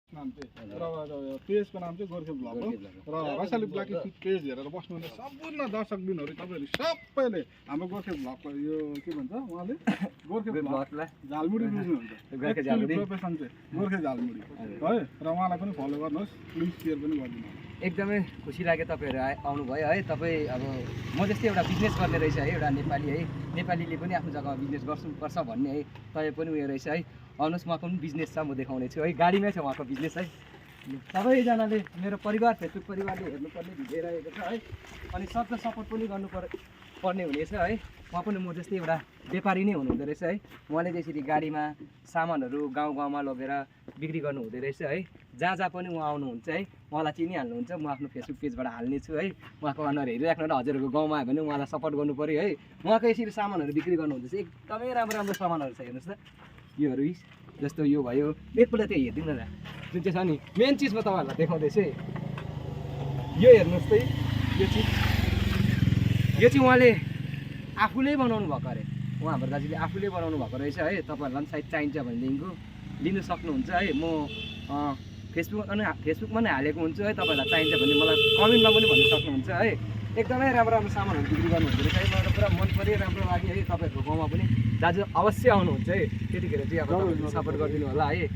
नाम चाहिँ र पेजको नाम चाहिँ गोर्खे ब्लग हो र रसाली ब्लग पेज हेरेर बस्नुहुने सम्पूर्ण दर्शकबिनहरू तपाईँहरू सबैले हाम्रो गोर्खे ब्लगको यो के भन्छ उहाँले गोर्खे ब्लगलाई झालमुडी बुझ्नुहुन्छ प्रोफेसन चाहिँ गोर्खे झालमुडी है र उहाँलाई पनि फलो गर्नुहोस् प्लिज सेयर पनि गरिदिनु एकदमै खुसी लाग्यो तपाईँहरू आउनुभयो है। तपाईँ अब म जस्तै एउटा बिजनेस गर्ने रहेछ है, एउटा नेपाली है, नेपालीले पनि आफ्नो जग्गामा बिजनेस गर्नुपर्छ भन्ने है तपाईँ पनि उयो रहेछ है। आउनुहोस्, उहाँको पनि बिजनेस छ, म देखाउने छु है। गाडीमै छ उहाँको बिजनेस है। सबैजनाले मेरो परिवार फेसबुक परिवारले हेर्नुपर्ने भिडियो रहेको छ है। अनि सबको सपोर्ट पनि पर्ने हुनेछ है। उहाँ पनि म जस्तै एउटा व्यापारी नै हुनुहुँदो रहेछ है। उहाँले त्यसरी गाडीमा सामानहरू गाउँ गाउँमा लगेर बिक्री गर्नु हुँदो रहेछ है। जहाँ जहाँ पनि उहाँ आउनुहुन्छ है, उहाँलाई चिनिहाल्नुहुन्छ। म आफ्नो फेसबुक पेजबाट हाल्ने छु है। उहाँको अनुहार हेरिराख्नु र हजुरहरूको गाउँमा आयो भने उहाँलाई सपोर्ट गर्नु पऱ्यो है। उहाँको यसरी सामानहरू बिक्री गर्नुहुँदैछ, एकदमै राम्रो राम्रो सामानहरू छ। हेर्नुहोस् त, योहरू जस्तो यो भयो, एकपल्ट त्यो हेरिदिनु न, जुन चाहिँ छ नि मेन चिज म तपाईँहरूलाई देखाउँदैछु है। यो हेर्नुहोस् त, यो चाहिँ उहाँले आफूले बनाउनु भएको अरे। उहाँ हाम्रो दाजुले आफूले बनाउनु भएको रहेछ है। तपाईँहरूलाई पनि सायद चाहिन्छ भनेदेखिको लिनु सक्नुहुन्छ है। म फेसबुकमा नै हालेको हुन्छु है। तपाईँहरूलाई चाहिन्छ भने मलाई कमेन्टमा पनि भन्नु सक्नुहुन्छ है। एकदमै राम्रो राम्रो सामानहरू बिक्री गर्नुहुँदो रहेछ है। मलाई पुरा मन पऱ्यो, राम्रो लाग्यो है। तपाईँहरूको गाउँमा पनि दाजु अवश्य आउनुहुन्छ है। त्यतिखेर चाहिँ अब तपाईँहरूले सपोर्ट गरिदिनु होला है।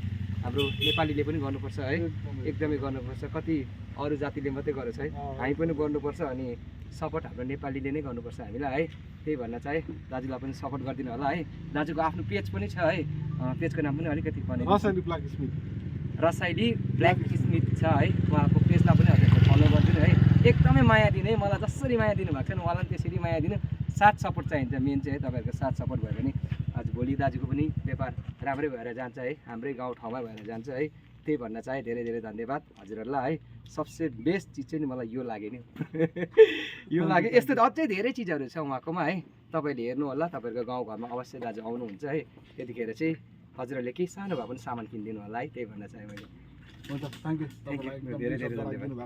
हाम्रो नेपालीले पनि गर्नुपर्छ है, एकदमै गर्नुपर्छ। कति अरू जातिले मात्रै गरेछ है, हामी पनि गर्नुपर्छ। अनि सपोर्ट हाम्रो नेपालीले नै गर्नुपर्छ हामीलाई है। त्यही भन्न चाहे दाजुलाई पनि सपोर्ट गरिदिनु होला है। दाजुको आफ्नो पेज पनि छ है। पेजको नाम पनि अलिकति भने रसाइली ब्ल्याक स्मिथ छ है। उहाँको पेजलाई पनि हजुरको फलो गरिदिनु है। एकदमै माया दिनु है। मलाई जसरी माया दिनुभएको छ नि, उहाँलाई पनि त्यसरी माया दिनु। साथ सपोर्ट चाहिन्छ, मेन चाहिँ है। तपाईँहरूको साथ सपोर्ट भयो भने आज भोलि दाजुको पनि व्यापार राम्रै भएर जान्छ है, हाम्रै गाउँ ठाउँमा भएर जान्छ है। त्यही भन्न चाहे धेरै धेरै धन्यवाद हजुरहरूलाई है। सबसे बेस्ट चिज चाहिँ नि मलाई यो लाग्यो नि यो लाग्यो। यस्तो अझै धेरै चिजहरू छ उहाँकोमा है। तपाईँले हेर्नु होला, तपाईँहरूको गाउँघरमा अवश्य दाजु आउनुहुन्छ है। त्यतिखेर चाहिँ हजुरहरूले केही सानो भए पनि सामान किनिदिनु होला है। त्यही भन्न चाहेँ मैले। हुन्छ, थ्याङ्क यू। धेरै धेरै धन्यवाद।